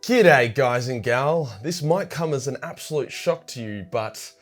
G'day guys and gal, this might come as an absolute shock to you, but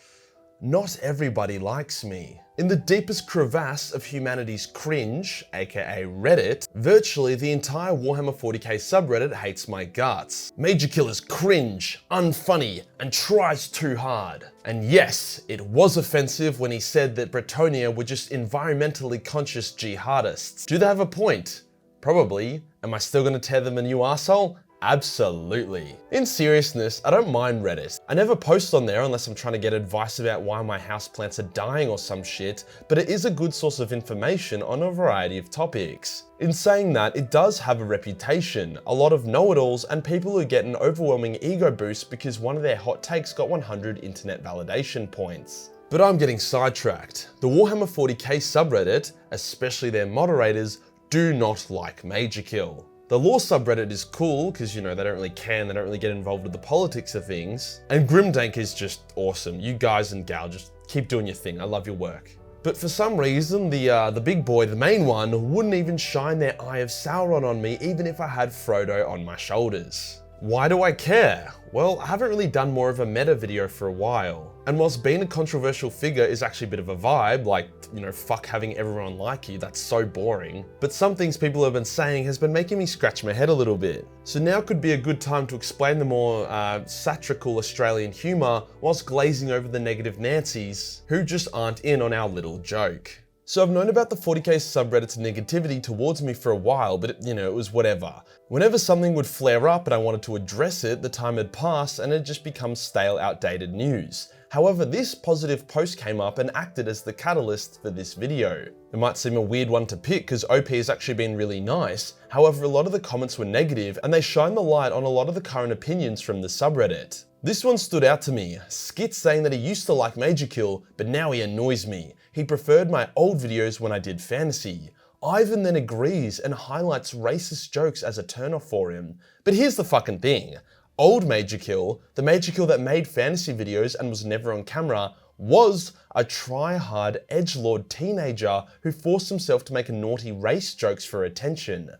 not everybody likes me. In the deepest crevasse of humanity's cringe, aka Reddit, virtually the entire Warhammer 40k subreddit hates my guts. Majorkill is cringe, unfunny, and tries too hard. And yes, it was offensive when he said that Bretonia were just environmentally conscious jihadists. Do they have a point? Probably. Am I still gonna tear them a new arsehole? Absolutely. In seriousness, I don't mind Reddit. I never post on there unless I'm trying to get advice about why my houseplants are dying or some shit, but it is a good source of information on a variety of topics. In saying that, it does have a reputation, a lot of know-it-alls and people who get an overwhelming ego boost because one of their hot takes got 100 internet validation points. But I'm getting sidetracked. The Warhammer 40k subreddit, especially their moderators, do not like Majorkill. The lore subreddit is cool because, you know, they don't really care and they don't really get involved with the politics of things. And Grimdank is just awesome. You guys and gal, just keep doing your thing. I love your work. But for some reason, the big boy, the main one, wouldn't even shine their eye of Sauron on me even if I had Frodo on my shoulders. Why do I care? Well, I haven't really done more of a meta video for a while. And whilst being a controversial figure is actually a bit of a vibe, like, you know, fuck having everyone like you, that's so boring. But some things people have been saying has been making me scratch my head a little bit. So now could be a good time to explain the more satirical Australian humour whilst glazing over the negative Nancys who just aren't in on our little joke. So I've known about the 40k subreddit's negativity towards me for a while, but it was whatever. Whenever something would flare up and I wanted to address it, the time had passed and it just becomes stale, outdated news. However, this positive post came up and acted as the catalyst for this video. It might seem a weird one to pick because OP has actually been really nice. However, a lot of the comments were negative and they shine the light on a lot of the current opinions from the subreddit. This one stood out to me. Skit saying that he used to like Majorkill, but now he annoys me. He preferred my old videos when I did fantasy. Ivan then agrees and highlights racist jokes as a turnoff for him. But here's the fucking thing. Old Majorkill, the Majorkill that made fantasy videos and was never on camera, was a try-hard edgelord teenager who forced himself to make naughty race jokes for attention.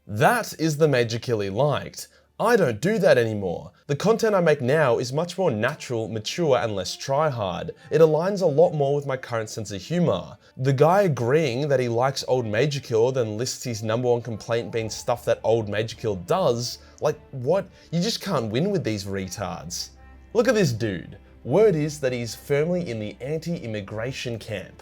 That is the Majorkill he liked. I don't do that anymore. The content I make now is much more natural, mature, and less try-hard. It aligns a lot more with my current sense of humour. The guy agreeing that he likes old Majorkill then lists his #1 complaint being stuff that old Majorkill does. Like, what? You just can't win with these retards. Look at this dude. Word is that he's firmly in the anti-immigration camp.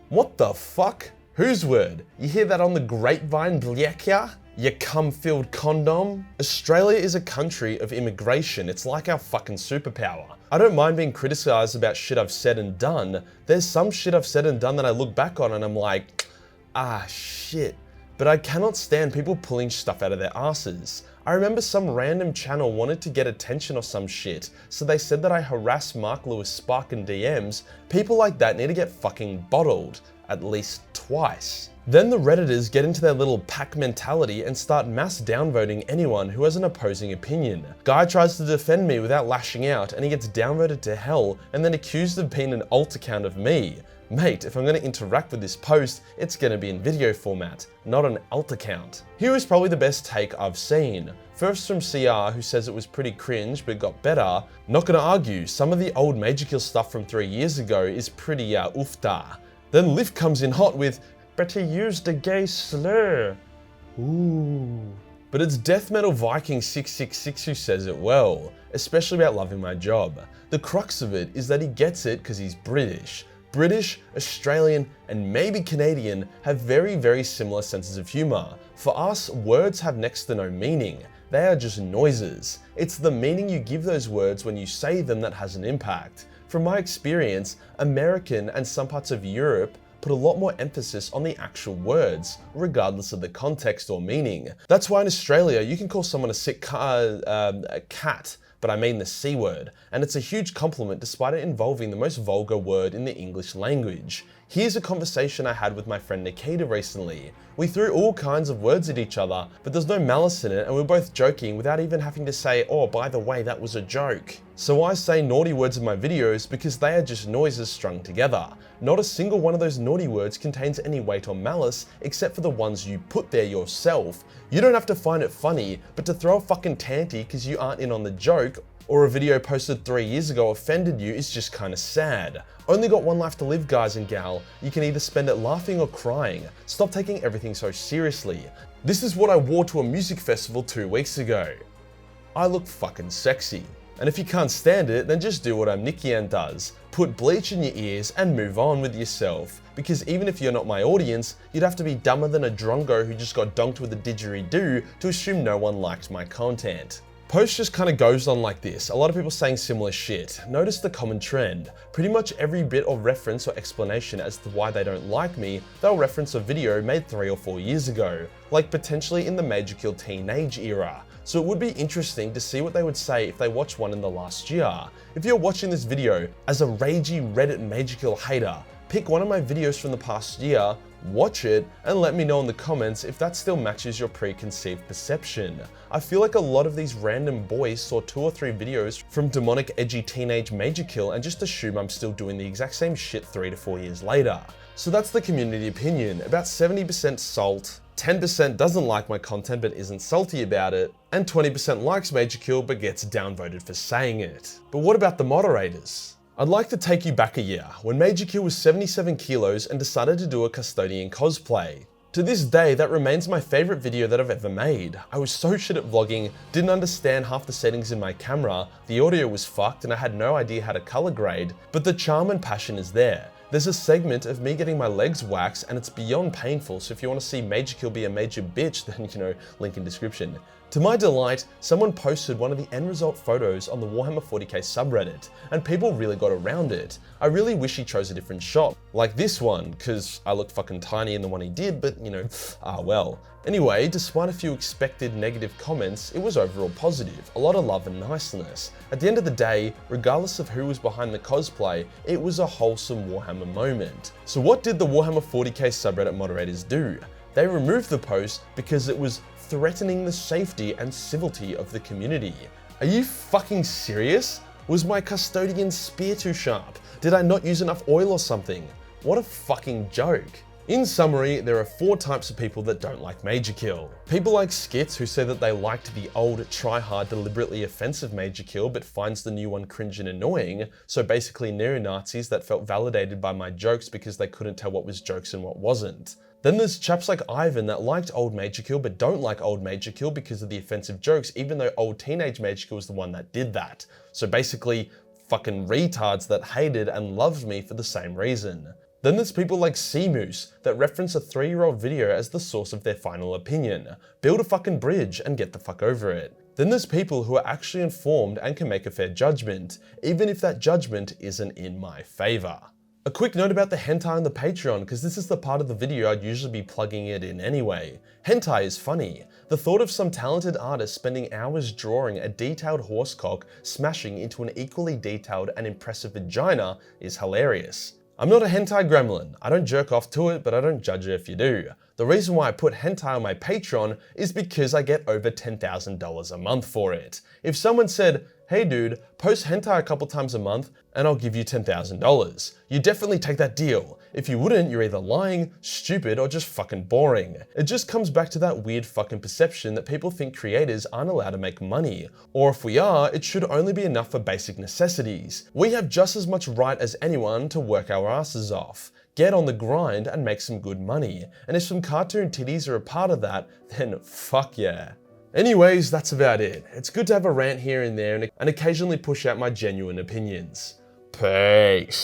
What the fuck? Whose word? You hear that on the grapevine, Blyekya? You cum-filled condom? Australia is a country of immigration. It's like our fucking superpower. I don't mind being criticized about shit I've said and done. There's some shit I've said and done that I look back on and I'm like, ah, shit. But I cannot stand people pulling stuff out of their asses. I remember some random channel wanted to get attention or some shit, so they said that I harass Mark Lewis Spark in DMs. People like that need to get fucking bottled, at least twice. Then the Redditors get into their little pack mentality and start mass downvoting anyone who has an opposing opinion. Guy tries to defend me without lashing out and he gets downvoted to hell and then accused of being an alt account of me. Mate, if I'm going to interact with this post, it's going to be in video format, not an alt account. Here is probably the best take I've seen. First from CR, who says it was pretty cringe but got better. Not going to argue, some of the old Majorkill stuff from 3 years ago is pretty oofta. Then Lift comes in hot with, but he used a gay slur. Ooh. But it's Death Metal Viking 666 who says it well, especially about loving my job. The crux of it is that he gets it because he's British. British, Australian, and maybe Canadian have very, very similar senses of humour. For us, words have next to no meaning. They are just noises. It's the meaning you give those words when you say them that has an impact. From my experience, American and some parts of Europe put a lot more emphasis on the actual words, regardless of the context or meaning. That's why in Australia, you can call someone a sick cat, but I mean the C word, and it's a huge compliment despite it involving the most vulgar word in the English language. Here's a conversation I had with my friend Nikita recently. We threw all kinds of words at each other, but there's no malice in it and we're both joking without even having to say, oh, by the way, that was a joke. So I say naughty words in my videos because they are just noises strung together. Not a single one of those naughty words contains any weight or malice except for the ones you put there yourself. You don't have to find it funny, but to throw a fucking tanty because you aren't in on the joke, or a video posted 3 years ago offended you is just kinda sad. Only got one life to live, guys and gal. You can either spend it laughing or crying. Stop taking everything so seriously. This is what I wore to a music festival 2 weeks ago. I look fucking sexy. And if you can't stand it, then just do what Nikian does. Put bleach in your ears and move on with yourself. Because even if you're not my audience, you'd have to be dumber than a drongo who just got donked with a didgeridoo to assume no one liked my content. Post just kind of goes on like this, a lot of people saying similar shit. Notice the common trend. Pretty much every bit of reference or explanation as to why they don't like me, they'll reference a video made 3 or 4 years ago, like potentially in the Majorkill teenage era. So it would be interesting to see what they would say if they watched one in the last year. If you're watching this video as a ragey Reddit Majorkill hater, pick one of my videos from the past year, watch it, and let me know in the comments if that still matches your preconceived perception. I feel like a lot of these random boys saw 2 or 3 videos from demonic edgy teenage Majorkill and just assume I'm still doing the exact same shit 3 to 4 years later. So that's the community opinion, about 70% salt, 10% doesn't like my content but isn't salty about it, and 20% likes Majorkill but gets downvoted for saying it. But what about the moderators? I'd like to take you back a year, when Majorkill was 77 kilos and decided to do a custodian cosplay. To this day, that remains my favorite video that I've ever made. I was so shit at vlogging, didn't understand half the settings in my camera, the audio was fucked and I had no idea how to color grade, but the charm and passion is there. There's a segment of me getting my legs waxed and it's beyond painful, so if you want to see Majorkill be a major bitch, then link in description. To my delight, someone posted one of the end result photos on the Warhammer 40k subreddit, and people really got around it. I really wish he chose a different shot, like this one, cause I look fucking tiny in the one he did, but well. Anyway, despite a few expected negative comments, it was overall positive, a lot of love and niceness. At the end of the day, regardless of who was behind the cosplay, it was a wholesome Warhammer moment. So what did the Warhammer 40k subreddit moderators do? They removed the post because it was threatening the safety and civility of the community. Are you fucking serious? Was my custodian spear too sharp? Did I not use enough oil or something? What a fucking joke. In summary, there are 4 types of people that don't like Majorkill. People like Skits who say that they liked the old try-hard deliberately offensive Majorkill but finds the new one cringe and annoying, so basically neo-Nazis that felt validated by my jokes because they couldn't tell what was jokes and what wasn't. Then there's chaps like Ivan that liked old Majorkill but don't like old Majorkill because of the offensive jokes, even though old teenage Majorkill was the one that did that. So basically, fucking retards that hated and loved me for the same reason. Then there's people like Seamoose that reference a 3-year-old video as the source of their final opinion. Build a fucking bridge and get the fuck over it. Then there's people who are actually informed and can make a fair judgment, even if that judgment isn't in my favor. A quick note about the hentai on the Patreon, because this is the part of the video I'd usually be plugging it in anyway. Hentai is funny. The thought of some talented artist spending hours drawing a detailed horsecock smashing into an equally detailed and impressive vagina is hilarious. I'm not a hentai gremlin. I don't jerk off to it, but I don't judge it if you do. The reason why I put hentai on my Patreon is because I get over $10,000 a month for it. If someone said, hey dude, post hentai a couple times a month and I'll give you $10,000, you definitely take that deal. If you wouldn't, you're either lying, stupid, or just fucking boring. It just comes back to that weird fucking perception that people think creators aren't allowed to make money. Or if we are, it should only be enough for basic necessities. We have just as much right as anyone to work our asses off. Get on the grind and make some good money. And if some cartoon titties are a part of that, then fuck yeah. Anyways, that's about it. It's good to have a rant here and there and occasionally push out my genuine opinions. Peace.